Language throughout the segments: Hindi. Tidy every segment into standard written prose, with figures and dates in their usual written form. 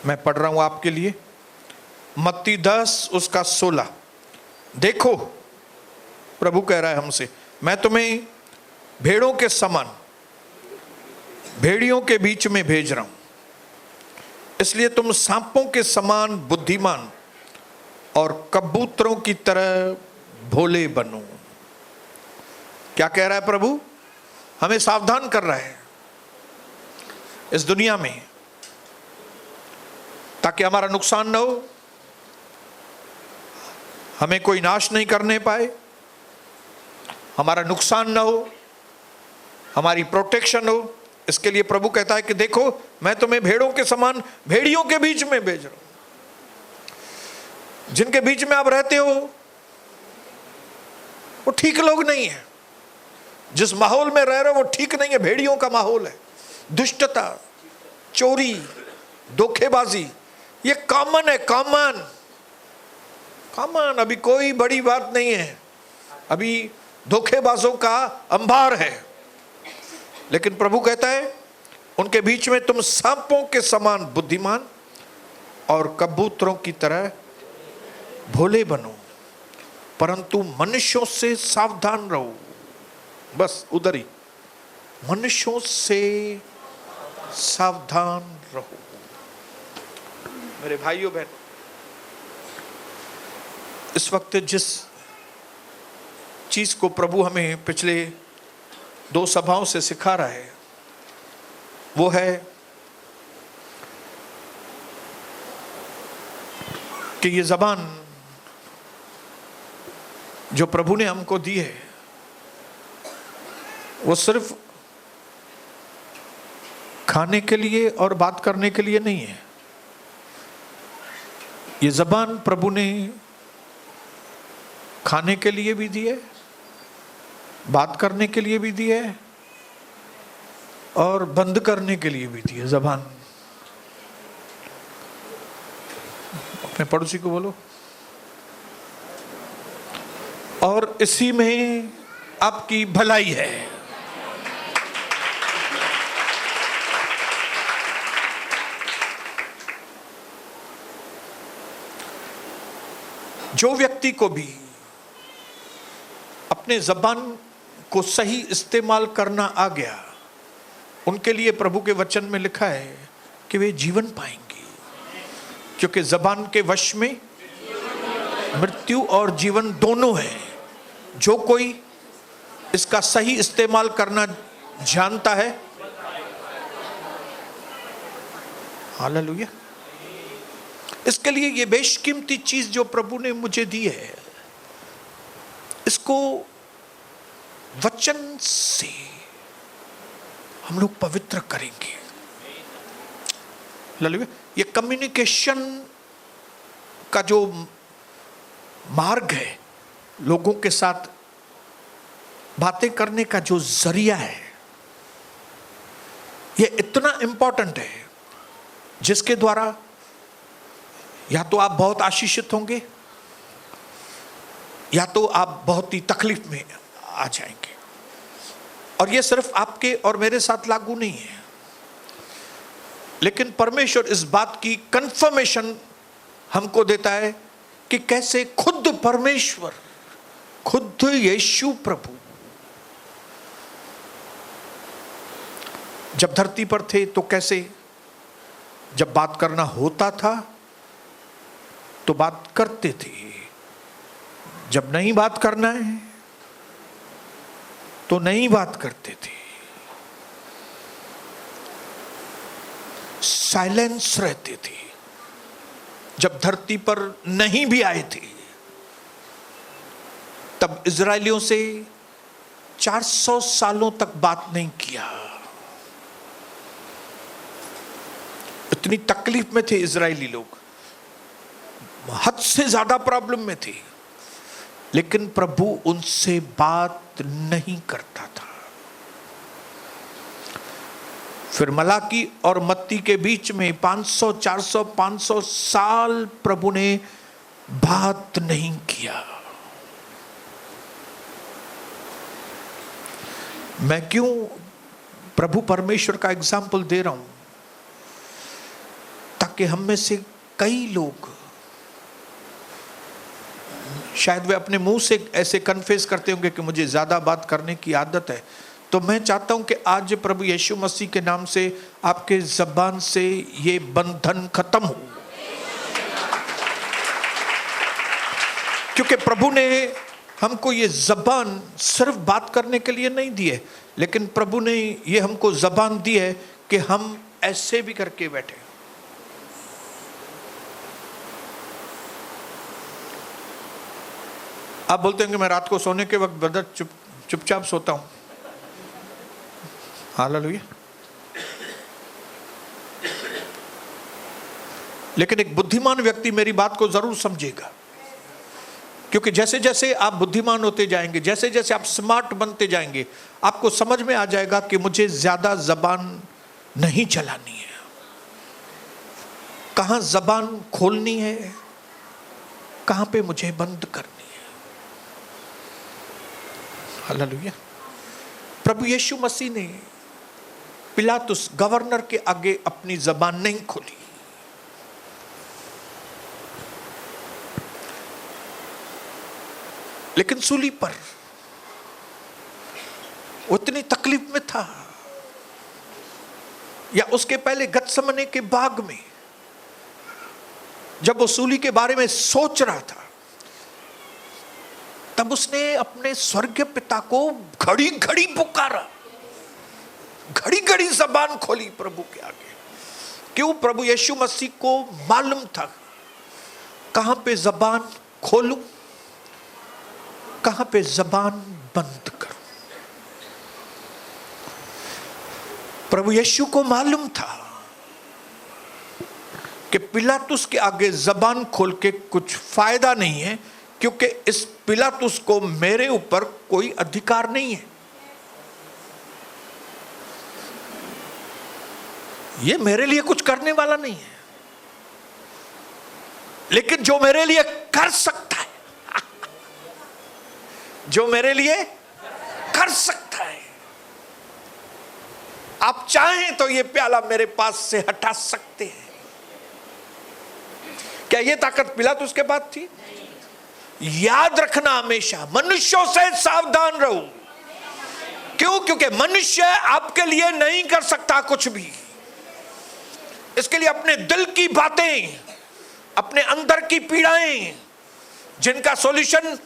मैं पढ़ रहा हूं आपके लिए, मत्ती 10 उसका 16। देखो, प्रभु कह रहा है हमसे, मैं तुम्हें भेड़ों के समान भेड़ियों के बीच में भेज रहा हूं, इसलिए तुम सांपों के समान बुद्धिमान और कबूतरों की तरह भोले बनो। क्या कह रहा है प्रभु? हमें सावधान कर रहा है इस दुनिया में, ताकि हमारा नुकसान न हो, हमें कोई नाश नहीं करने पाए, हमारा नुकसान न हो, हमारी प्रोटेक्शन हो। इसके लिए प्रभु कहता है कि देखो, मैं तुम्हें भेड़ों के समान भेड़ियों के बीच में भेज रहा हूं। जिनके बीच में आप रहते हो वो ठीक लोग नहीं है, जिस माहौल में रह रहे हो वो ठीक नहीं है, भेड़ियों का माहौल है। दुष्टता, चोरी, धोखेबाजी, ये कॉमन है, कॉमन। अभी कोई बड़ी बात नहीं है, अभी धोखेबाजों का अंबार है। लेकिन प्रभु कहता है उनके बीच में तुम सांपों के समान बुद्धिमान और कबूतरों की तरह भोले बनो, परंतु मनुष्यों से सावधान रहो। बस उधर ही, मनुष्यों से सावधान रहो। मेरे भाइयों बहन, इस वक्त जिस चीज को प्रभु हमें पिछले 2 सभाओं से सिखा रहा है वो है कि ये जबान जो प्रभु ने हमको दी है वो सिर्फ खाने के लिए और बात करने के लिए नहीं है। ये जबान प्रभु ने खाने के लिए भी दी है, बात करने के लिए भी दी है और बंद करने के लिए भी दी है जबान। अपने पड़ोसी को बोलो, और इसी में आपकी भलाई है। जो व्यक्ति को भी अपने जबान को सही इस्तेमाल करना आ गया, उनके लिए प्रभु के वचन में लिखा है कि वे जीवन पाएंगे, क्योंकि जबान के वश में मृत्यु और जीवन दोनों है। जो कोई इसका सही इस्तेमाल करना जानता है, हालेलुया। इसके लिए ये बेशकीमती चीज जो प्रभु ने मुझे दी है, इसको वचन से हम लोग पवित्र करेंगे। हालेलुया। ये कम्युनिकेशन का जो मार्ग है, लोगों के साथ बातें करने का जो जरिया है, ये इतना इंपॉर्टेंट है, जिसके द्वारा या तो आप बहुत आशीषित होंगे या तो आप बहुत ही तकलीफ में आ जाएंगे। और ये सिर्फ आपके और मेरे साथ लागू नहीं है, लेकिन परमेश्वर इस बात की कंफर्मेशन हमको देता है कि कैसे खुद परमेश्वर, खुद यीशु प्रभु जब धरती पर थे तो कैसे जब बात करना होता था तो बात करते थे, जब नहीं बात करना है तो नहीं बात करते थे, साइलेंस रहते थे। जब धरती पर नहीं भी आए थे तब इजरायलियों से 400 सालों तक बात नहीं किया। इतनी तकलीफ में थे इजरायली लोग, हद से ज्यादा प्रॉब्लम में थे, लेकिन प्रभु उनसे बात नहीं करता था। फिर मलाकी और मत्ती के बीच में 500, 400, 500 साल प्रभु ने बात नहीं किया। मैं क्यों प्रभु परमेश्वर का एग्जाम्पल दे रहा हूं? ताकि हम में से कई लोग, शायद वे अपने मुंह से ऐसे कन्फेस करते होंगे कि मुझे ज्यादा बात करने की आदत है, तो मैं चाहता हूं कि आज प्रभु यीशु मसीह के नाम से आपके जबान से ये बंधन खत्म हो, क्योंकि प्रभु ने हमको ये जबान सिर्फ बात करने के लिए नहीं दी है, लेकिन प्रभु ने ये हमको जबान दी है कि हम ऐसे भी करके बैठे। आप बोलते हैं कि मैं रात को सोने के वक्त ब्रदर चुपचाप सोता हूं। हालेलुया। लेकिन एक बुद्धिमान व्यक्ति मेरी बात को जरूर समझेगा, क्योंकि जैसे जैसे आप बुद्धिमान होते जाएंगे, जैसे जैसे आप स्मार्ट बनते जाएंगे, आपको समझ में आ जाएगा कि मुझे ज्यादा जबान नहीं चलानी है, कहां जबान खोलनी है, कहां पे मुझे बंद करनी है। हालेलुया। प्रभु यीशु मसीह ने पिलातुस गवर्नर के आगे अपनी जबान नहीं खोली। लेकिन सूली पर उतनी तकलीफ में था, या उसके पहले गत्समने के बाग में जब वो सूली के बारे में सोच रहा था, तब उसने अपने स्वर्गीय पिता को घड़ी घड़ी पुकारा, घड़ी घड़ी जबान खोली प्रभु के आगे। क्यों? प्रभु यीशु मसीह को मालूम था कहां पे जबान खोलूं, कहां पे जबान बंद करूं। प्रभु यीशु को मालूम था कि पिलातुस के आगे जबान खोल के कुछ फायदा नहीं है, क्योंकि इस पिलातुस को मेरे ऊपर कोई अधिकार नहीं है, ये मेरे लिए कुछ करने वाला नहीं है। लेकिन जो मेरे लिए कर सकता है, जो मेरे लिए कर सकता है, आप चाहें तो ये प्याला मेरे पास से हटा सकते हैं। क्या ये ताकत पिलातुस के पास थी? याद रखना, हमेशा मनुष्यों से सावधान रहो। क्यों? क्योंकि मनुष्य आपके लिए नहीं कर सकता कुछ भी। इसके लिए अपने दिल की बातें, अपने अंदर की पीड़ाएं, जिनका सॉल्यूशन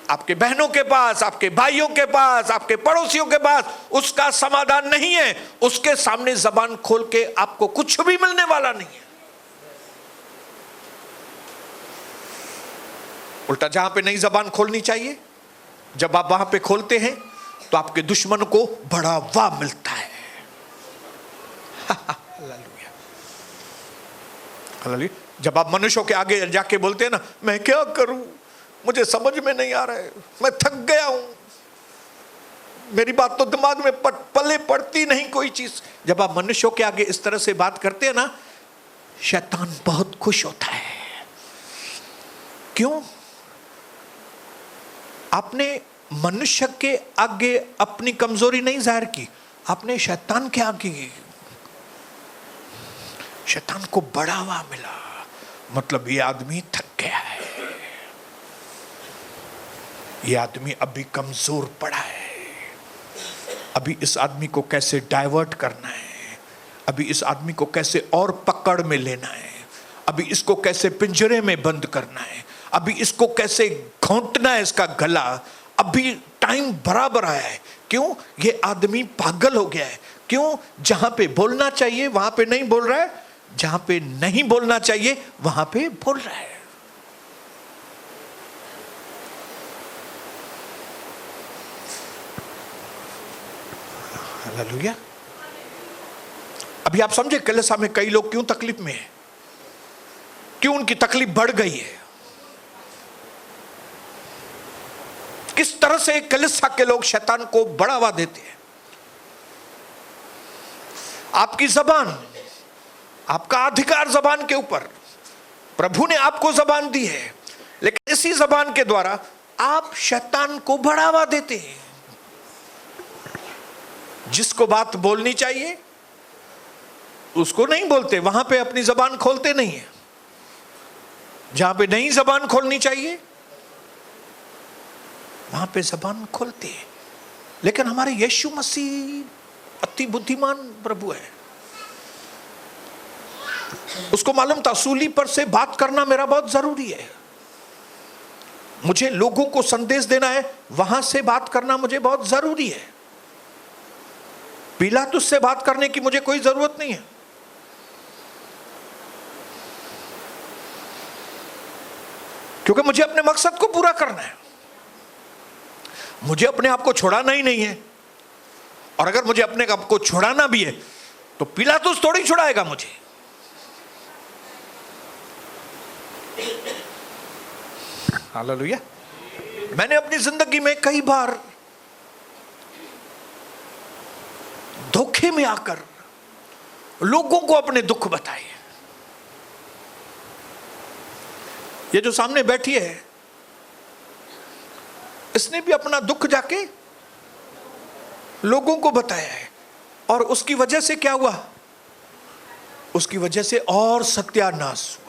आपके बहनों के पास, आपके भाइयों के पास, आपके पड़ोसियों के पास उसका समाधान नहीं है, उसके सामने जबान खोल के आपको कुछ भी मिलने वाला नहीं है। उल्टा जहां पे नई जबान खोलनी चाहिए, जब आप वहां पे खोलते हैं तो आपके दुश्मन को बढ़ावा मिलता है। Hallelujah, hallelujah. जब आप मनुष्यों के आगे जाके बोलते हैं ना, मैं क्या करूं, मुझे समझ में नहीं आ रहा है, मैं थक गया हूं, मेरी बात तो दिमाग में पले पड़ती नहीं कोई चीज। जब आप मनुष्यों के आगे इस तरह से बात करते हैं ना, शैतान बहुत खुश होता है। क्यों? आपने मनुष्य के आगे अपनी कमजोरी नहीं जाहिर की, आपने शैतान के आगे, शैतान को बढ़ावा मिला। मतलब ये आदमी थक गया है, ये आदमी अभी कमजोर पड़ा है, अभी इस आदमी को कैसे डाइवर्ट करना है, अभी इस आदमी को कैसे और पकड़ में लेना है, अभी इसको कैसे पिंजरे में बंद करना है, अभी इसको कैसे घोंटना है इसका गला, अभी टाइम बराबर आया है। क्यों? ये आदमी पागल हो गया है। क्यों? जहां पे बोलना चाहिए वहां पे नहीं बोल रहा है, जहां पे नहीं बोलना चाहिए वहां पे बोल रहा है। हालेलुया। अभी आप समझे कलीसिया में कई लोग क्यों तकलीफ में हैं, क्यों उनकी तकलीफ बढ़ गई है, किस तरह से कलीसिया के लोग शैतान को बढ़ावा देते हैं। आपकी जबान, आपका अधिकार जबान के ऊपर, प्रभु ने आपको जबान दी है, लेकिन इसी जबान के द्वारा आप शैतान को बढ़ावा देते हैं। जिसको बात बोलनी चाहिए उसको नहीं बोलते, वहां पे अपनी जबान खोलते नहीं है। जहां पे नहीं जबान खोलनी चाहिए वहां पे जबान खोलते हैं। लेकिन हमारे यीशु मसीह अति बुद्धिमान प्रभु है। उसको मालूम था सूली पर से बात करना मेरा बहुत जरूरी है, मुझे लोगों को संदेश देना है, वहां से बात करना मुझे बहुत जरूरी है। पिलातुस से बात करने की मुझे कोई जरूरत नहीं है, क्योंकि मुझे अपने मकसद को पूरा करना है। मुझे अपने आप को छुड़ाना ही नहीं है, और अगर मुझे अपने आप को छुड़ाना भी है तो पिलातुस थोड़ी छुड़ाएगा मुझे। हालेलुया। मैंने अपनी जिंदगी में कई बार धोखे में आकर लोगों को अपने दुख बताए। ये जो सामने बैठी है, इसने भी अपना दुख जाके लोगों को बताया है, और उसकी वजह से क्या हुआ? उसकी वजह से और सत्यानाश हुआ।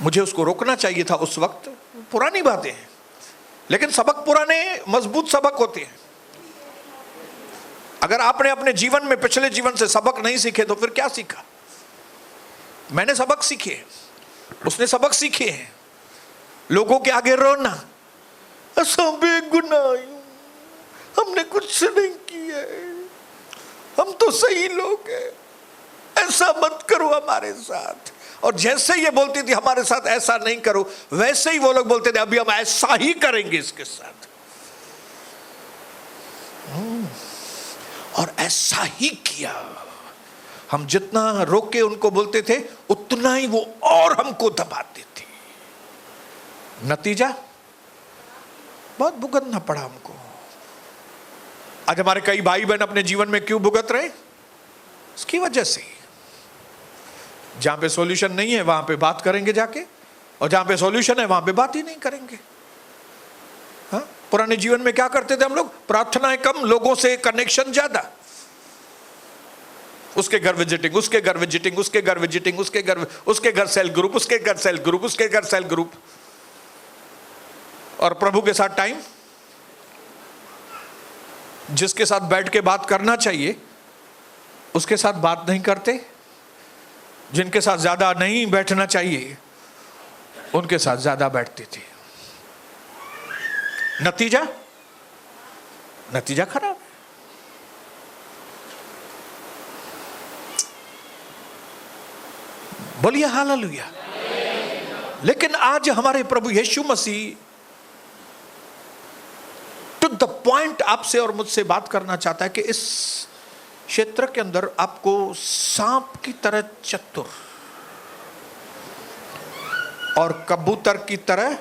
मुझे उसको रोकना चाहिए था उस वक्त। पुरानी बातें हैं, लेकिन सबक पुराने मजबूत सबक होते हैं। अगर आपने अपने जीवन में पिछले जीवन से सबक नहीं सीखे तो फिर क्या सीखा? मैंने सबक सीखे, उसने सबक सीखे हैं। लोगों के आगे रोना, ऐसा बेगुनाह, हमने कुछ नहीं किया, हम तो सही लोग हैं, ऐसा मत करो हमारे साथ। और जैसे ये बोलती थी हमारे साथ ऐसा नहीं करो, वैसे ही वो लोग बोलते थे अभी हम ऐसा ही करेंगे इसके साथ। और ऐसा ही किया। हम जितना रोक के उनको बोलते थे उतना ही वो और हमको दबाते थे। नतीजा बहुत भुगतना पड़ा हमको। आज हमारे कई भाई बहन अपने जीवन में क्यों भुगत रहे? उसकी वजह से। जहां पे सॉल्यूशन नहीं है वहां पे बात करेंगे जाके, और जहां पे सॉल्यूशन है वहां पे बात ही नहीं करेंगे। हाँ, पुराने जीवन में क्या करते थे हम लोग? प्रार्थनाएं कम, लोगों से कनेक्शन ज्यादा। उसके घर विजिटिंग, उसके घर विजिटिंग, उसके घर विजिटिंग, उसके घर सेल ग्रुप, उसके घर सेल ग्रुप, उसके घर सेल ग्रुप। और प्रभु के साथ टाइम, जिसके साथ बैठ के बात करना चाहिए उसके साथ बात नहीं करते, जिनके साथ ज्यादा नहीं बैठना चाहिए उनके साथ ज्यादा बैठते थे। नतीजा खराब है। बोलिए हालेलुया। लेकिन आज हमारे प्रभु यीशु मसीह टू द पॉइंट आपसे और मुझसे बात करना चाहता है कि इस क्षेत्र के अंदर आपको सांप की तरह चतुर और कबूतर की तरह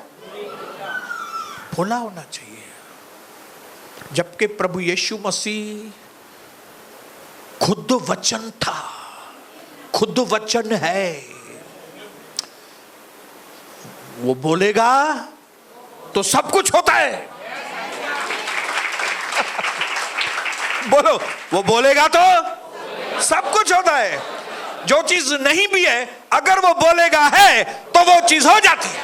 भोला होना चाहिए। जबकि प्रभु यीशु मसीह खुद वचन था, खुद वचन है। वो बोलेगा तो सब कुछ होता है। बोलो, वो बोलेगा तो सब कुछ होता है। जो चीज नहीं भी है, अगर वो बोलेगा है तो वो चीज हो जाती है।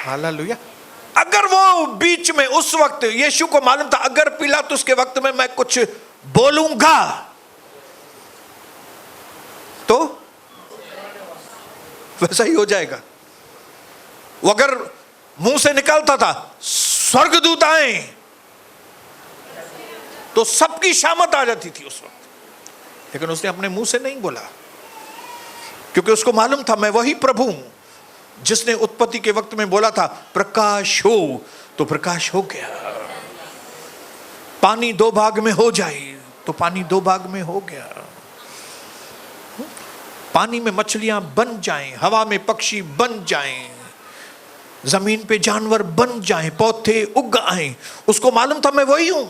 हालेलुया। अगर वो बीच में उस वक्त यीशु को मालूम था अगर पिलातुस के वक्त में मैं कुछ बोलूंगा तो वैसा ही हो जाएगा। वो अगर मुंह से निकलता था स्वर्गदूत आए तो सबकी शामत आ जाती थी उस वक्त। लेकिन उसने अपने मुंह से नहीं बोला, क्योंकि उसको मालूम था मैं वही प्रभु हूं जिसने उत्पत्ति के वक्त में बोला था प्रकाश हो तो प्रकाश हो गया। पानी दो भाग में हो जाए तो पानी दो भाग में हो गया। पानी में मछलियां बन जाएं, हवा में पक्षी बन जाएं, जमीन पे जानवर बन जाएं, पौधे उग आएं। उसको मालूम था मैं वही हूं।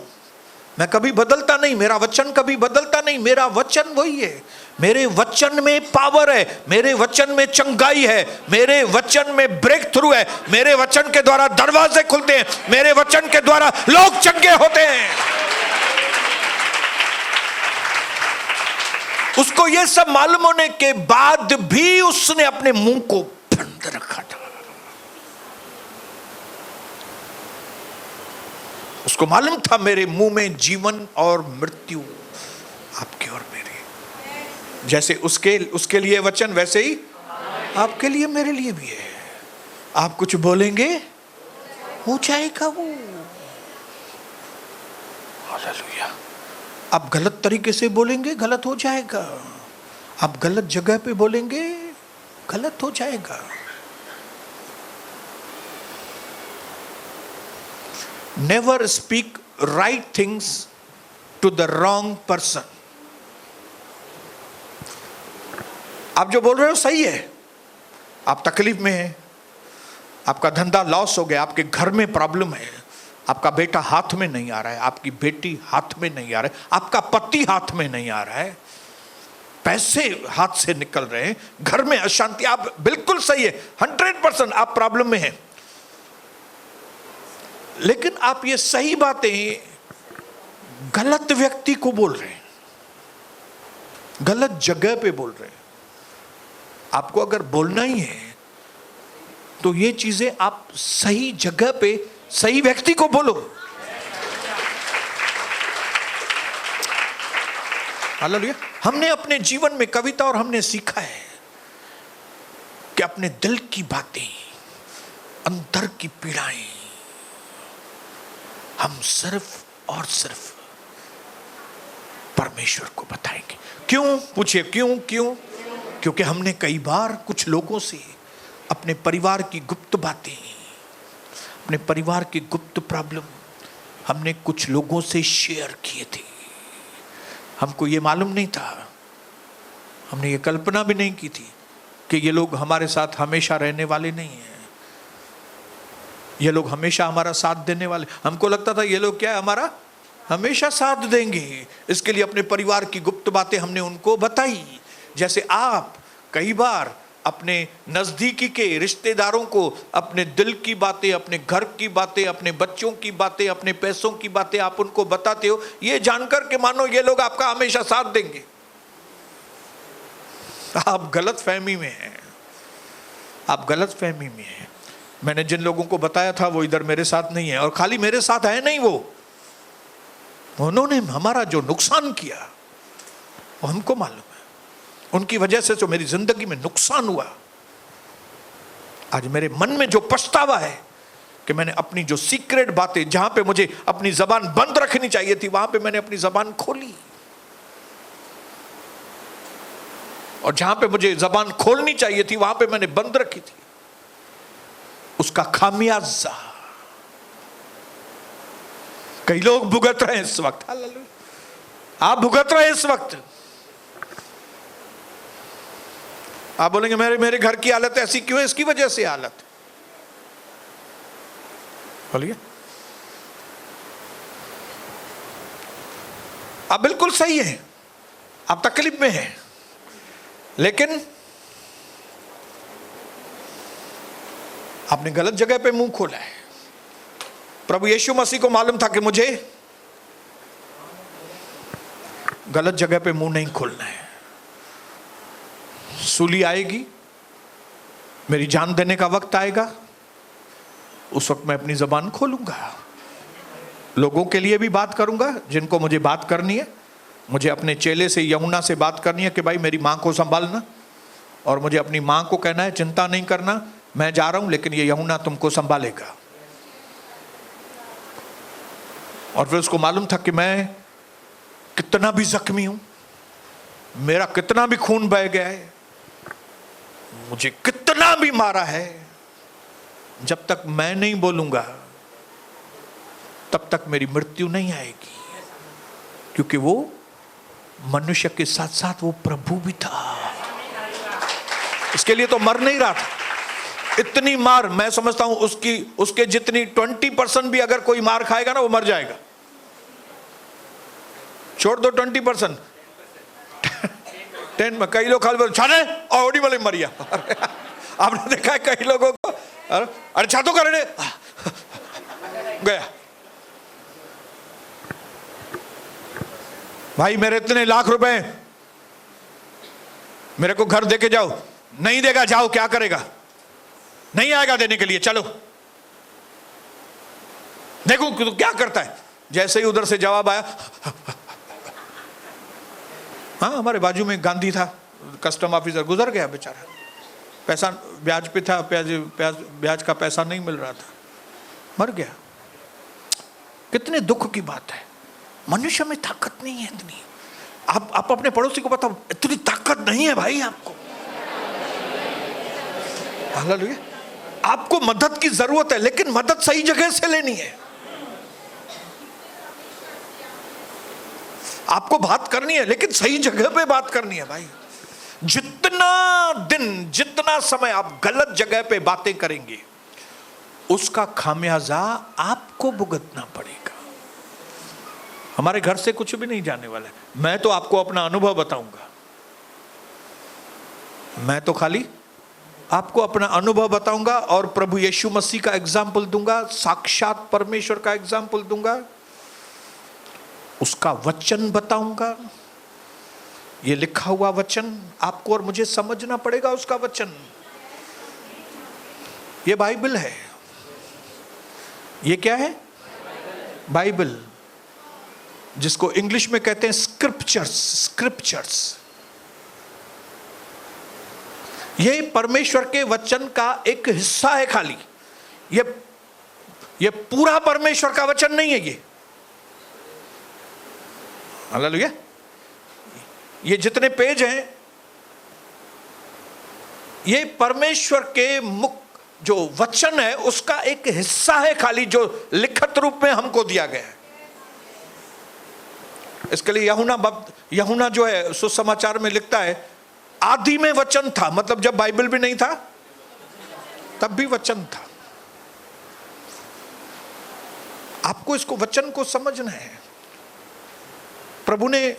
मैं कभी बदलता नहीं, मेरा वचन कभी बदलता नहीं, मेरा वचन वही है। मेरे वचन में पावर है, मेरे वचन में चंगाई है, मेरे वचन में ब्रेक थ्रू है, मेरे वचन के द्वारा दरवाजे खुलते हैं, मेरे वचन के द्वारा लोग चंगे होते हैं। उसको यह सब मालूम होने के बाद भी उसने अपने मुंह को बंद रखा था। उसको मालूम था मेरे मुंह में जीवन और मृत्यु आपके और मेरे, जैसे उसके लिए वचन वैसे ही आपके लिए मेरे लिए भी है। आप कुछ बोलेंगे हो जाएगा वो। हालेलुया। आप गलत तरीके से बोलेंगे गलत हो जाएगा, आप गलत जगह पे बोलेंगे गलत हो जाएगा। Never speak right things to the wrong person. आप जो बोल रहे हो सही है, आप तकलीफ में हैं, आपका धंधा लॉस हो गया, आपके घर में प्रॉब्लम है, आपका बेटा हाथ में नहीं आ रहा है, आपकी बेटी हाथ में नहीं आ रहा है, आपका पति हाथ में नहीं आ रहा है, पैसे हाथ से निकल रहे हैं, घर में अशांति, आप बिल्कुल सही है, 100% आप प्रॉब्लम में हैं। लेकिन आप ये सही बातें गलत व्यक्ति को बोल रहे हैं, गलत जगह पे बोल रहे हैं। आपको अगर बोलना ही है तो ये चीजें आप सही जगह पे सही व्यक्ति को बोलो। हालेलुया। हमने अपने जीवन में कविता और हमने सीखा है कि अपने दिल की बातें, अंदर की पीड़ाएं हम सिर्फ और सिर्फ परमेश्वर को बताएंगे। क्यों? पूछिए क्यों? क्योंकि हमने कई बार कुछ लोगों से अपने परिवार की गुप्त बातें, अपने परिवार की गुप्त प्रॉब्लम हमने कुछ लोगों से शेयर किए थे। हमको ये मालूम नहीं था, हमने ये कल्पना भी नहीं की थी कि ये लोग हमारे साथ हमेशा रहने वाले नहीं हैं, ये लोग हमेशा हमारा साथ देने वाले। हमको लगता था ये लोग क्या है, हमारा हमेशा साथ देंगे। इसके लिए अपने परिवार की गुप्त बातें हमने उनको बताई। जैसे आप कई बार अपने नजदीकी के रिश्तेदारों को अपने दिल की बातें, अपने घर की बातें, अपने बच्चों की बातें, अपने पैसों की बातें आप उनको बताते हो, ये जानकर के मानो ये लोग आपका हमेशा साथ देंगे। आप गलत फहमी में हैं, आप गलत फहमी में हैं। मैंने जिन लोगों को बताया था वो इधर मेरे साथ नहीं है, और खाली मेरे साथ है नहीं, वो उन्होंने हमारा जो नुकसान किया वो हमको मालूम है। उनकी वजह से जो मेरी जिंदगी में नुकसान हुआ, आज मेरे मन में जो पछतावा है कि मैंने अपनी जो सीक्रेट बातें, जहां पे मुझे अपनी जबान बंद रखनी चाहिए थी वहां पे मैंने अपनी जबान खोली, और जहां पे मुझे जबान खोलनी चाहिए थी वहां पे मैंने बंद रखी थी। उसका खामियाजा कई लोग भुगत रहे हैं इस वक्त। हालेलुया। आप भुगत रहे हैं इस वक्त। आप बोलेंगे मेरे घर की हालत ऐसी क्यों है? इसकी वजह से हालत। बोलिए। आप बिल्कुल सही हैं, आप तकलीफ में हैं, लेकिन आपने गलत जगह पे मुंह खोला है। प्रभु यीशु मसीह को मालूम था कि मुझे गलत जगह पे मुंह नहीं खोलना है। सूली आएगी, मेरी जान देने का वक्त आएगा, उस वक्त मैं अपनी जबान खोलूंगा, लोगों के लिए भी बात करूंगा जिनको मुझे बात करनी है। मुझे अपने चेले से, यमुना से बात करनी है कि भाई मेरी मां को संभालना, और मुझे अपनी मां को कहना है चिंता नहीं करना, मैं जा रहा हूं लेकिन ये यमुना तुमको संभालेगा। और फिर उसको मालूम था कि मैं कितना भी जख्मी हूं, मेरा कितना भी खून बह गया है, मुझे कितना भी मारा है, जब तक मैं नहीं बोलूंगा तब तक मेरी मृत्यु नहीं आएगी। क्योंकि वो मनुष्य के साथ साथ वो प्रभु भी था, इसके लिए तो मर नहीं रहा था। इतनी मार, मैं समझता हूं उसके जितनी 20% भी अगर कोई मार खाएगा ना वो मर जाएगा। छोड़ दो 20%, 10 में कई लोग खाली बोल छाने और ओडी वाले मरिया। आपने देखा है कई लोगों को, अरे छातो कर रहे गया। भाई मेरे इतने लाख रुपए, मेरे को घर देके जाओ। नहीं देगा, जाओ, क्या करेगा? नहीं आएगा देने के लिए, चलो देखो तो क्या करता है। जैसे ही उधर से जवाब आया, हाँ हमारे बाजू में गांधी था, कस्टम ऑफिसर, गुजर गया बेचारा, पैसा ब्याज पे था, ब्याज का पैसा नहीं मिल रहा था, मर गया। कितने दुख की बात है। मनुष्य में ताकत नहीं है इतनी। आप अपने पड़ोसी को बताओ, इतनी ताकत नहीं है भाई आपको। हालेलुया। आपको मदद की जरूरत है, लेकिन मदद सही जगह से लेनी है। आपको बात करनी है, लेकिन सही जगह पे बात करनी है भाई। जितना समय आप गलत जगह पे बातें करेंगे, उसका खामियाजा आपको भुगतना पड़ेगा। हमारे घर से कुछ भी नहीं जाने वाला है। मैं तो आपको अपना अनुभव बताऊंगा, मैं तो खाली आपको अपना अनुभव बताऊंगा और प्रभु यीशु मसीह का एग्जाम्पल दूंगा, साक्षात परमेश्वर का एग्जाम्पल दूंगा, उसका वचन बताऊंगा। ये लिखा हुआ वचन आपको और मुझे समझना पड़ेगा, उसका वचन। ये बाइबल है। ये क्या है? बाइबल, जिसको इंग्लिश में कहते हैं स्क्रिप्चर्स। ये परमेश्वर के वचन का एक हिस्सा है खाली। ये पूरा परमेश्वर का वचन नहीं है। हालेलुया। ये जितने पेज हैं, ये परमेश्वर के मुख जो वचन है उसका एक हिस्सा है खाली, जो लिखित रूप में हमको दिया गया है। इसके लिए यूहन्ना जो है सुसमाचार में लिखता है, आदि में वचन था, मतलब जब बाइबल भी नहीं था तब भी वचन था। आपको इसको वचन को समझना है। प्रभु ने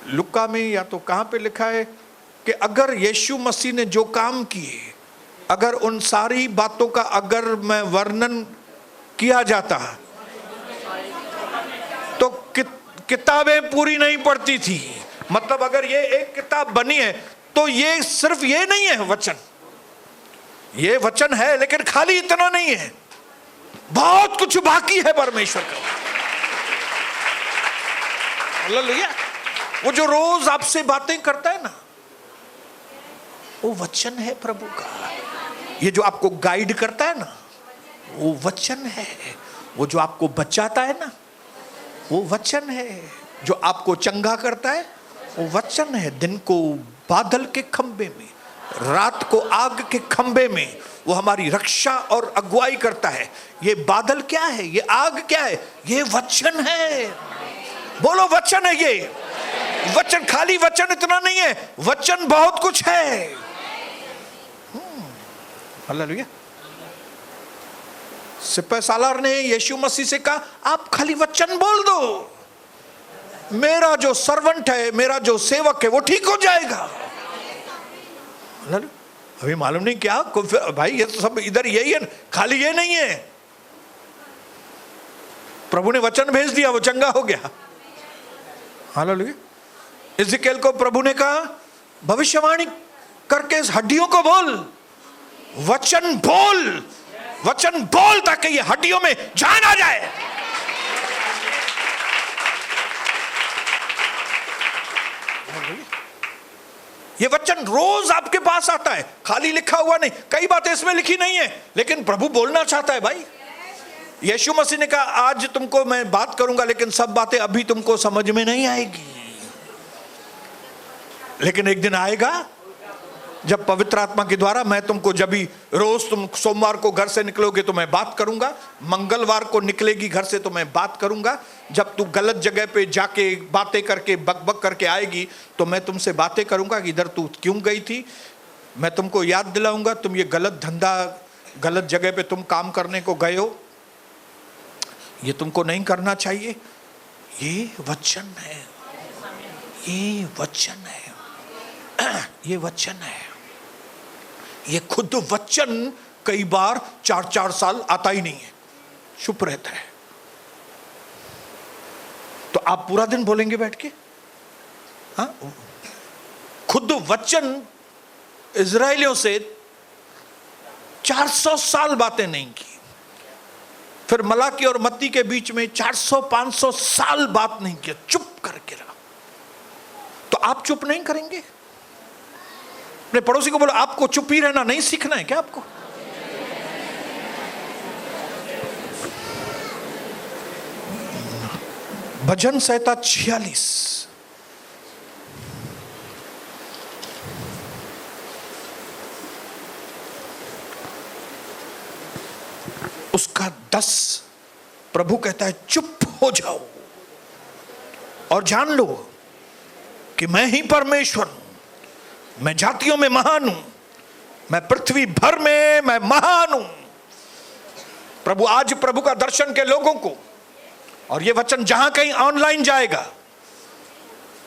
लुक्का में या तो कहां पे लिखा है कि अगर यीशु मसीह ने जो काम किए, अगर उन सारी बातों का अगर मैं वर्णन किया जाता तो किताबें पूरी नहीं पड़ती थी। मतलब अगर ये एक किताब बनी है तो ये सिर्फ ये नहीं है वचन, ये वचन है, लेकिन खाली इतना नहीं है, बहुत कुछ बाकी है परमेश्वर का। हालेलुया। वो जो रोज आपसे बातें करता है ना, वो वचन है प्रभु का। ये जो आपको गाइड करता है ना, वो वचन है। वो जो आपको बचाता है ना, वो वचन है। जो आपको चंगा करता है, वो वचन है। दिन को बादल के खंबे में, रात को आग के खंबे में वो हमारी रक्षा और अगुवाई करता है। ये बादल क्या है? ये आग क्या है? ये वचन है। बोलो वचन है। ये वचन, खाली वचन इतना नहीं है, वचन बहुत कुछ है। हालेलुया। सिपह सालार ने यीशु मसीह से कहा, आप खाली वचन बोल दो, मेरा जो सर्वेंट है, मेरा जो सेवक है, वो ठीक हो जाएगा। अभी मालूम नहीं क्या भाई, ये तो सब इधर यही है, खाली ये नहीं है। प्रभु ने वचन भेज दिया, वो चंगा हो गया। हालेलुया। इज़िकेल को प्रभु ने कहा, भविष्यवाणी करके इस हड्डियों को बोल, वचन बोल, वचन बोल, ताकि ये हड्डियों में जान आ जाए। ये वचन रोज आपके पास आता है, खाली लिखा हुआ नहीं। कई बातें इसमें लिखी नहीं है, लेकिन प्रभु बोलना चाहता है भाई। यीशु मसीह ने कहा, आज तुमको मैं बात करूंगा, लेकिन सब बातें अभी तुमको समझ में नहीं आएगी, लेकिन एक दिन आएगा जब पवित्र आत्मा के द्वारा मैं तुमको, जब भी रोज तुम सोमवार को घर से निकलोगे तो मैं बात करूंगा, मंगलवार को निकलेगी घर से तो मैं बात करूंगा, जब तू गलत जगह पे जाके बातें करके बकबक करके आएगी तो मैं तुमसे बातें करूंगा कि इधर तू क्यों गई थी। मैं तुमको याद दिलाऊंगा, तुम ये गलत धंधा, गलत जगह पे तुम काम करने को गए हो, ये तुमको नहीं करना चाहिए। ये वचन है, ये वचन है, ये वचन है। ये खुद वचन कई बार 4-4 साल आता ही नहीं है, चुप रहता है। तो आप पूरा दिन बोलेंगे बैठ के? हाँ, खुद वचन इजराइलियों से 400 साल बातें नहीं की, फिर मलाकी और मत्ती के बीच में 400-500 साल बात नहीं किया, चुप करके रहा। तो आप चुप नहीं करेंगे? अपने पड़ोसी को बोलो, आपको चुप ही रहना नहीं सीखना है क्या आपको? भजन संहिता 46 उसका 10 प्रभु कहता है, चुप हो जाओ और जान लो कि मैं ही परमेश्वर हूं, मैं जातियों में महान हूं, मैं पृथ्वी भर में मैं महान हूं। प्रभु आज प्रभु का दर्शन के लोगों को, और ये वचन जहां कहीं ऑनलाइन जाएगा,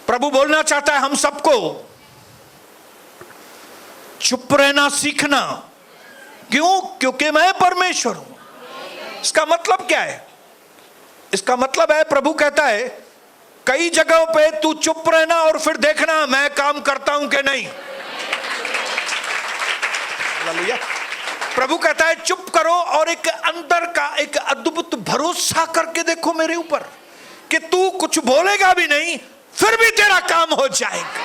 प्रभु बोलना चाहता है हम सबको, चुप रहना सीखना। क्यों? क्योंकि मैं परमेश्वर हूं। इसका मतलब क्या है? इसका मतलब है प्रभु कहता है कई जगहों पे तू चुप रहना और फिर देखना मैं काम करता हूं कि नहीं। हालेलुया। प्रभु कहता है चुप करो और एक अंदर का एक अद्भुत भरोसा करके देखो मेरे ऊपर कि तू कुछ बोलेगा भी नहीं फिर भी तेरा काम हो जाएगा।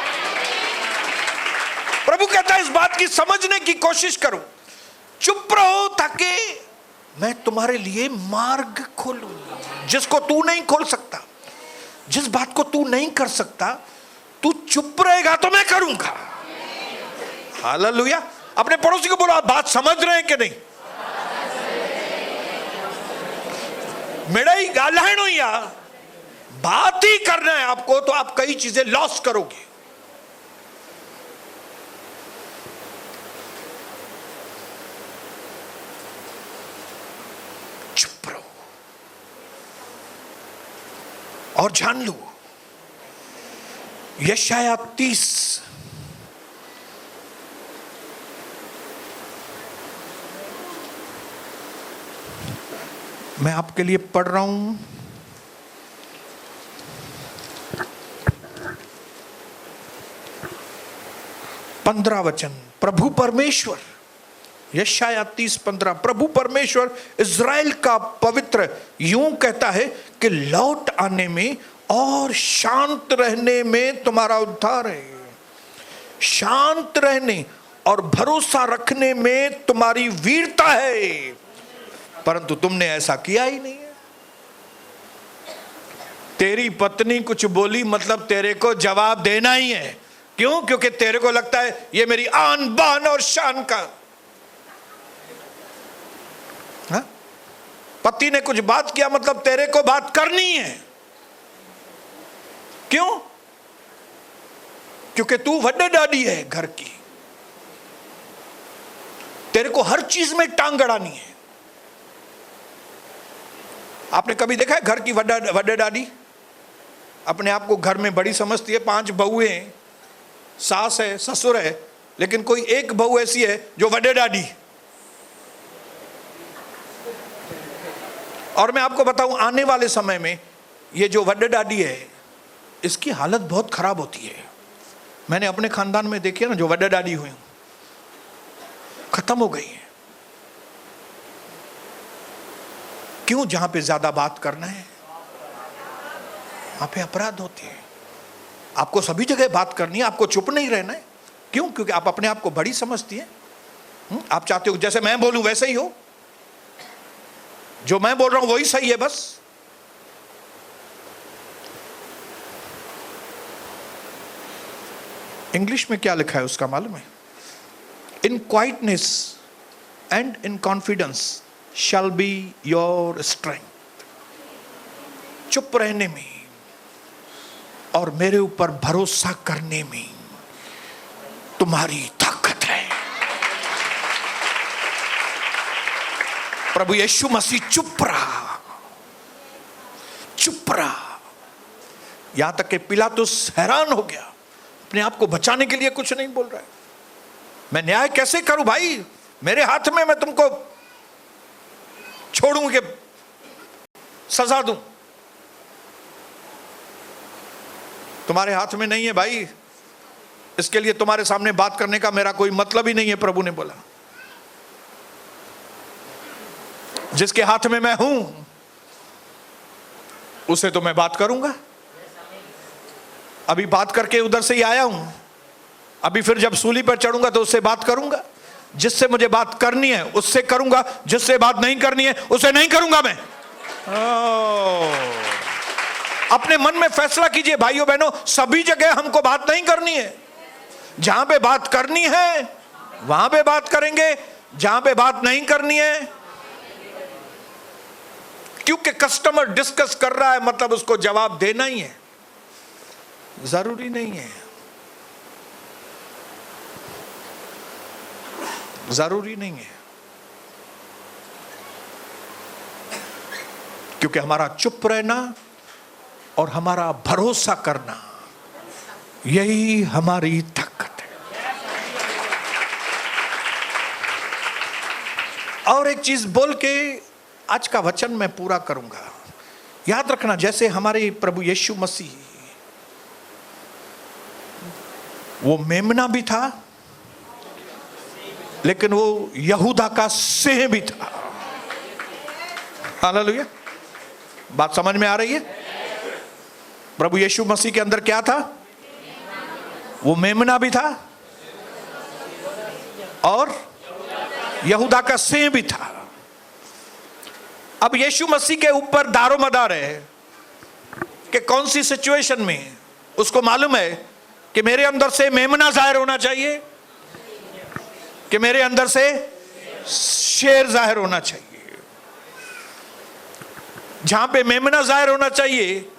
प्रभु कहता है इस बात की समझने की कोशिश करो, चुप रहो ताकि मैं तुम्हारे लिए मार्ग खोलूं जिसको तू नहीं खोल सकता। जिस बात को तू नहीं कर सकता, तू चुप रहेगा तो मैं करूंगा। हालेलुया। अपने पड़ोसी को बोलो, आप बात समझ रहे हैं कि नहीं? मेरा ही गालाहणो या बात ही करना है आपको, तो आप कई चीजें लॉस करोगे। चुप रहो और जान लो। यशाया 30 मैं आपके लिए पढ़ रहा हूं। पंद्रह वचन। प्रभु परमेश्वर, यशाया 30:15, प्रभु परमेश्वर इज़राइल का पवित्र यूं कहता है कि लौट आने में और शांत रहने में तुम्हारा उद्धार है। शांत रहने और भरोसा रखने में तुम्हारी वीरता है, परंतु तुमने ऐसा किया ही नहीं है। तेरी पत्नी कुछ बोली मतलब तेरे को जवाब देना ही है। क्यों? क्योंकि तेरे को लगता है ये मेरी आन बान और शान का। हा? पति ने कुछ बात किया मतलब तेरे को बात करनी है। क्यों? क्योंकि तू वड्डे डाडी है घर की, तेरे को हर चीज में टांग अड़ानी है। आपने कभी देखा है घर की वड्डे डाडी अपने आप को घर में बड़ी समझती है? 5 बहुएं हैं, सास है, ससुर है, लेकिन कोई एक बहू ऐसी है जो वड्डे डाडी। और मैं आपको बताऊं आने वाले समय में ये जो वड्डे डाडी है इसकी हालत बहुत खराब होती है। मैंने अपने खानदान में देखी है ना, जो वड्डे डाडी हुई खत्म हो गई है। क्यों? जहां पे ज्यादा बात करना है वहां पे अपराध होते हैं। आपको सभी जगह बात करनी है, आपको चुप नहीं रहना है। क्यों? क्योंकि आप अपने आप को बड़ी समझती हैं। आप चाहते हो जैसे मैं बोलूं वैसे ही हो, जो मैं बोल रहा हूं वही सही है बस। इंग्लिश में क्या लिखा है उसका मालूम है? In quietness and in confidence shall be your strength। चुप रहने में और मेरे ऊपर भरोसा करने में तुम्हारी ताकत है। प्रभु यीशु मसीह चुप रहा, चुप रहा। यहां तक कि पिलातुस हैरान हो गया, अपने आप को बचाने के लिए कुछ नहीं बोल रहा है। मैं न्याय कैसे करूं भाई, मेरे हाथ में, मैं तुमको छोड़ूं कि सजा दूं? तुम्हारे हाथ में नहीं है भाई, इसके लिए तुम्हारे सामने बात करने का मेरा कोई मतलब ही नहीं है, प्रभु ने बोला। जिसके हाथ में मैं हूं उसे तो मैं बात करूंगा। अभी बात करके उधर से ही आया हूं, अभी फिर जब सूली पर चढ़ूंगा तो उससे बात करूंगा। जिससे मुझे बात करनी है उससे करूंगा, जिससे बात नहीं करनी है उसे नहीं करूंगा मैं। अपने मन में फैसला कीजिए भाइयों बहनों, सभी जगह हमको बात नहीं करनी है। जहां पे बात करनी है वहां पे बात करेंगे, जहां पे बात नहीं करनी है, क्योंकि कस्टमर डिस्कस कर रहा है मतलब उसको जवाब देना ही है, जरूरी नहीं है, जरूरी नहीं है। क्योंकि हमारा चुप रहना और हमारा भरोसा करना, यही हमारी ताकत है। और एक चीज बोल के आज का वचन मैं पूरा करूंगा। याद रखना, जैसे हमारे प्रभु यीशु मसीह, वो मेमना भी था लेकिन वो यहूदा का सिंह भी था। हालेलुया, बात समझ में आ रही है? प्रभु यीशु मसीह के अंदर क्या था? वो मेमना भी था और यहूदा का सिंह भी था। अब यीशु मसीह के ऊपर दारो मदार है कि कौन सी सिचुएशन में उसको मालूम है कि मेरे अंदर से मेमना जाहिर होना चाहिए कि मेरे अंदर से शेर जाहिर होना चाहिए। जहां पे मेमना जाहिर होना चाहिए,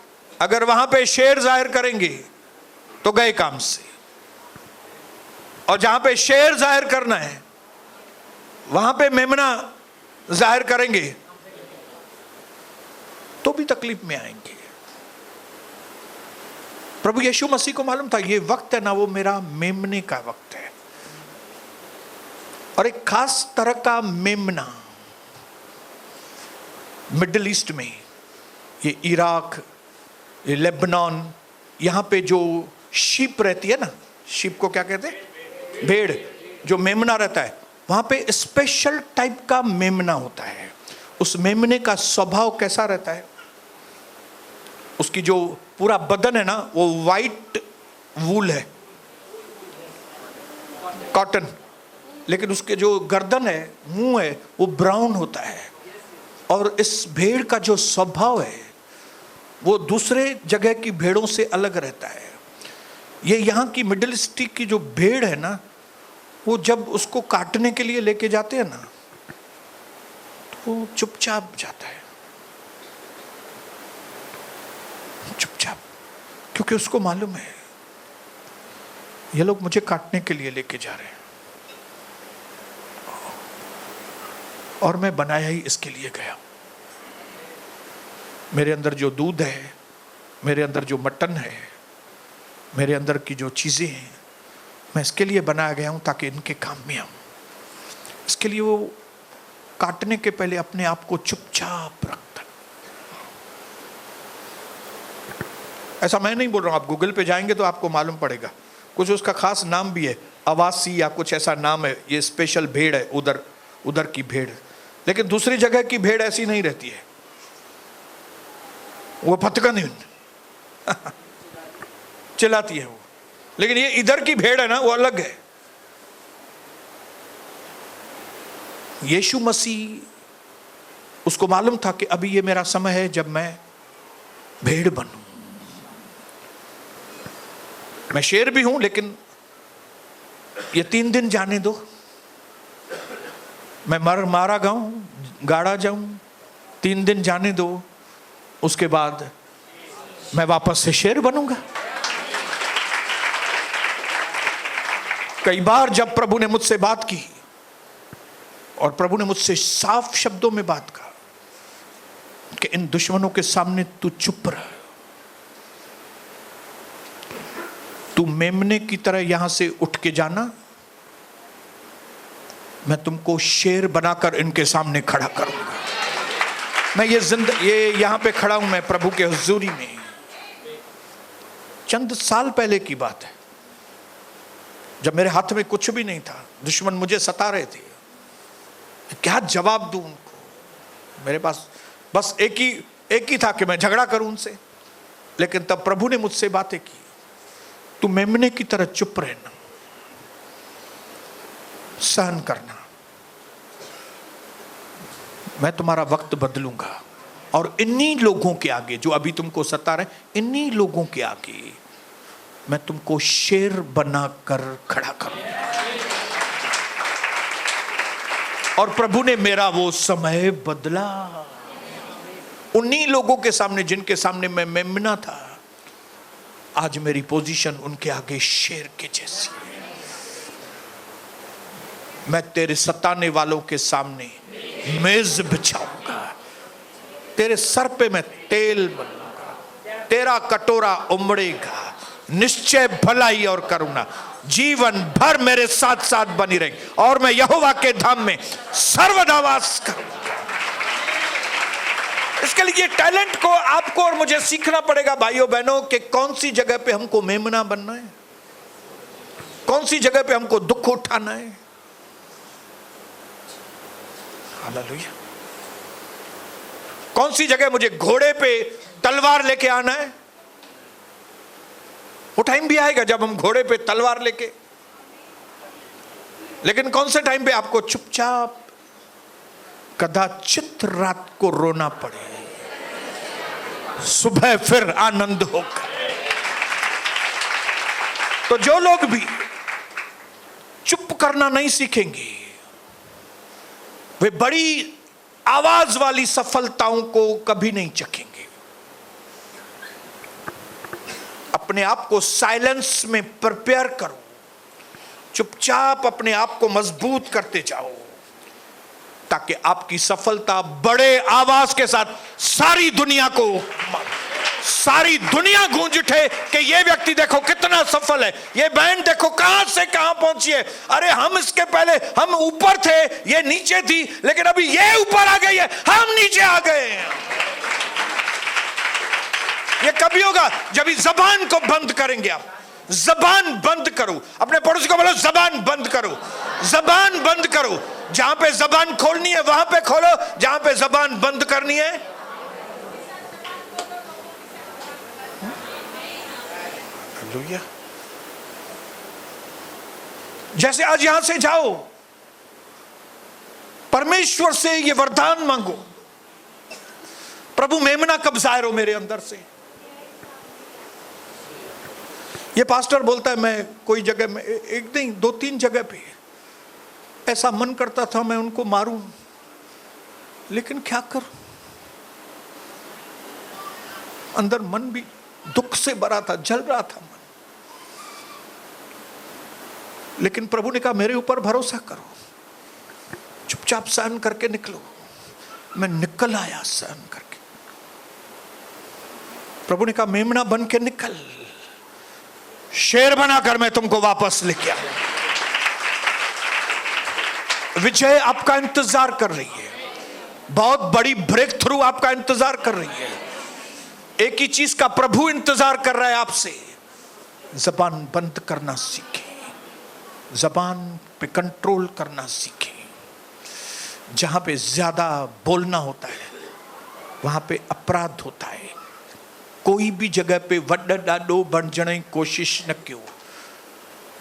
अगर वहां पे शेर जाहिर करेंगे तो गए काम से, और जहां पे शेर जाहिर करना है वहां पे मेमना जाहिर करेंगे तो भी तकलीफ में आएंगे। प्रभु यीशु मसीह को मालूम था ये वक्त है ना, वो मेरा मेमने का वक्त है। और एक खास तरह का मेमना मिडिल ईस्ट में, ये इराक, ये लेबनान, यहां पे जो शीप रहती है ना, शीप को क्या कहते हैं? भेड़, जो मेमना रहता है, वहां पे स्पेशल टाइप का मेमना होता है। उस मेमने का स्वभाव कैसा रहता है? उसकी जो पूरा बदन है ना, वो वाइट वूल है, कॉटन, लेकिन उसके जो गर्दन है, मुंह है, वो ब्राउन होता है। और इस भेड़ का जो स्वभाव है वो दूसरे जगह की भेड़ों से अलग रहता है। ये यहाँ की मिडिल ईस्ट की जो भेड़ है ना, वो जब उसको काटने के लिए लेके जाते हैं ना तो वो चुपचाप जाता है, चुपचाप, क्योंकि उसको मालूम है ये लोग मुझे काटने के लिए लेके जा रहे हैं और मैं बनाया ही इसके लिए गया। मेरे अंदर जो दूध है, मेरे अंदर जो मटन है, मेरे अंदर की जो चीजें हैं, मैं इसके लिए बनाया गया हूं ताकि इनके काम में आऊं। इसके लिए वो काटने के पहले अपने आप को चुपचाप रखता। ऐसा मैं नहीं बोल रहा हूं, आप गूगल पे जाएंगे तो आपको मालूम पड़ेगा। कुछ उसका खास नाम भी है, अवासी या कुछ ऐसा नाम है। ये स्पेशल भेड़ है, उधर की भेड़। लेकिन दूसरी जगह की भेड़ ऐसी नहीं रहती है, वो फतकन चिल्लाती है वो। लेकिन ये इधर की भेड़ है ना, वो अलग है। यीशु मसीह, उसको मालूम था कि अभी ये मेरा समय है जब मैं भेड़ बनूं। मैं शेर भी हूं, लेकिन ये 3 दिन जाने दो, मैं मारा गाऊं, गाड़ा जाऊं, 3 दिन जाने दो, उसके बाद मैं वापस से शेर बनूंगा। कई बार जब प्रभु ने मुझसे बात की और प्रभु ने मुझसे साफ शब्दों में बात कहा कि इन दुश्मनों के सामने तू चुप रह, मेमने की तरह यहां से उठ के जाना, मैं तुमको शेर बनाकर इनके सामने खड़ा करूंगा। मैं ये यहां पे खड़ा हूं, मैं प्रभु के हुजूरी में। चंद साल पहले की बात है, जब मेरे हाथ में कुछ भी नहीं था, दुश्मन मुझे सता रहे थे, क्या जवाब दूं उनको। मेरे पास बस एक ही था कि मैं झगड़ा करूं उनसे। लेकिन तब प्रभु ने मुझसे बातें की, तू मेमने की तरह चुप रहना, सहन करना, मैं तुम्हारा वक्त बदलूंगा। और इन्हीं लोगों के आगे जो अभी तुमको सता रहे, इन्हीं लोगों के आगे मैं तुमको शेर बनाकर खड़ा करूंगा। और प्रभु ने मेरा वो समय बदला। उन्हीं लोगों के सामने जिनके सामने मैं मेमना था, आज मेरी पोजीशन उनके आगे शेर के जैसी है। मैं तेरे सताने वालों के सामने मेज बिछाऊंगा, तेरे सर पे मैं तेल बनूंगा, तेरा कटोरा उमड़ेगा, निश्चय भलाई और करुणा जीवन भर मेरे साथ साथ बनी रहेगी, और मैं यहोवा के धाम में सर्वदा वास करूंगा। इसके लिए टैलेंट को आपको और मुझे सीखना पड़ेगा भाइयों बहनों, कि कौन सी जगह पे हमको मेमना बनना है, कौन सी जगह पे हमको दुख उठाना है। हालेलुया। कौन सी जगह मुझे घोड़े पे तलवार लेके आना है। वो टाइम भी आएगा जब हम घोड़े पे तलवार लेके, लेकिन कौन से टाइम पे आपको चुपचाप कदाचित रात को रोना पड़े, सुबह फिर आनंद होगा। तो जो लोग भी चुप करना नहीं सीखेंगे, वे बड़ी आवाज वाली सफलताओं को कभी नहीं चखेंगे। अपने आप को साइलेंस में प्रिपेयर करो, चुपचाप अपने आप को मजबूत करते जाओ, ताकि आपकी सफलता बड़े आवाज के साथ सारी दुनिया गूंज उठे कि ये व्यक्ति देखो कितना सफल है, ये बहन देखो कहां से कहां पहुंची है। अरे हम इसके पहले हम ऊपर थे, ये नीचे थी, लेकिन अभी ये ऊपर आ गई है, हम नीचे आ गए हैं। ये कभी होगा जब इस जबान को बंद करेंगे। आप जबान बंद करो, अपने पड़ोसी को बोलो जबान बंद करो, जबान बंद करो। जहां पे जबान खोलनी है वहां पे खोलो, जहां पे जबान बंद करनी है। हालेलुया। जैसे आज यहां से जाओ, परमेश्वर से ये वरदान मांगो, प्रभु मेमना कब जाहिर हो मेरे अंदर से। ये पास्टर बोलता है मैं कोई जगह में, एक नहीं 2-3 जगह पे ऐसा मन करता था मैं उनको मारूं, लेकिन क्या करूं, अंदर मन भी दुख से भरा था, जल रहा था मन। लेकिन प्रभु ने कहा मेरे ऊपर भरोसा करो, चुपचाप सहन करके निकलो। मैं निकल आया सहन करके। प्रभु ने कहा मेमना बन के निकल, शेर बनाकर मैं तुमको वापस लेके आऊं। विजय आपका इंतजार कर रही है, बहुत बड़ी ब्रेक थ्रू आपका इंतजार कर रही है। एक ही चीज का प्रभु इंतजार कर रहा है आपसे, जबान बंद करना सीखें, जबान पे कंट्रोल करना सीखें। जहां पे ज्यादा बोलना होता है वहां पे अपराध होता है। कोई भी जगह पे वड्डा डाडो बणजण जी कोशिश न कयो,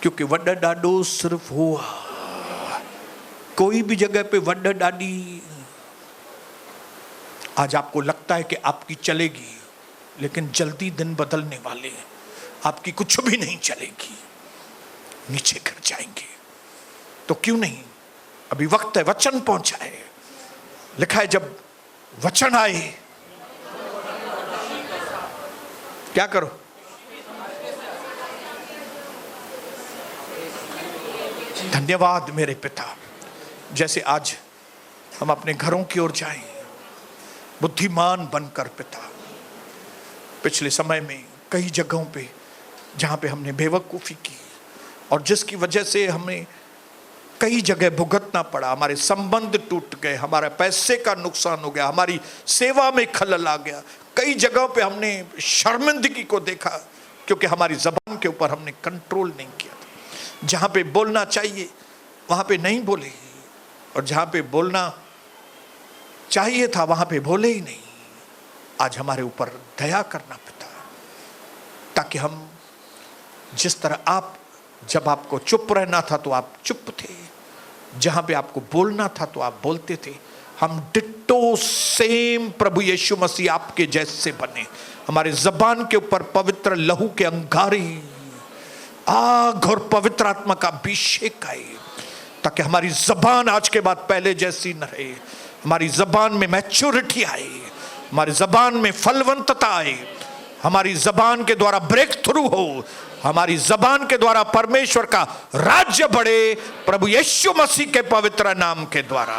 क्योंकि वड्डा डाडो सिर्फ हुआ। कोई भी जगह पे वड्डा डाडी आज आपको लगता है कि आपकी चलेगी, लेकिन जल्दी दिन बदलने वाले हैं, आपकी कुछ भी नहीं चलेगी, नीचे गिर जाएंगे। तो क्यों नहीं, अभी वक्त है, वचन पहुंचा है। लिखा है जब वचन आए क्या करो, धन्यवाद मेरे पिता। जैसे आज हम अपने घरों की ओर जाएं बुद्धिमान बनकर पिता। पिछले समय में कई जगहों पे जहाँ पे हमने बेवकूफ़ी की और जिसकी वजह से हमें कई जगह भुगतना पड़ा, हमारे संबंध टूट गए, हमारा पैसे का नुकसान हो गया, हमारी सेवा में खलल आ गया। कई जगहों पे हमने शर्मिंदगी को देखा क्योंकि हमारी ज़बान के ऊपर हमने कंट्रोल नहीं किया था। जहाँ पे बोलना चाहिए वहाँ पे नहीं बोले, और जहाँ पे बोलना चाहिए था वहाँ पे बोले ही नहीं। आज हमारे ऊपर दया करना पिता, ताकि हम जिस तरह आप, जब आपको चुप रहना था तो आप चुप थे, जहां पे आपको बोलना था तो आप बोलते थे, हम डिट्टो सेम प्रभु यीशु मसीह आपके जैसे बने। हमारे जबान के ऊपर पवित्र लहू के अंगारी आग और पवित्र आत्मा का अभिषेक आए, ताकि हमारी जबान आज के बाद पहले जैसी न रहे। हमारी जबान में मैच्योरिटी आए, हमारी जबान में फलवंतता आए, हमारी जबान के द्वारा ब्रेक थ्रू हो, हमारी जबान के द्वारा परमेश्वर का राज्य बढ़े, प्रभु यीशु मसीह के पवित्र नाम के द्वारा।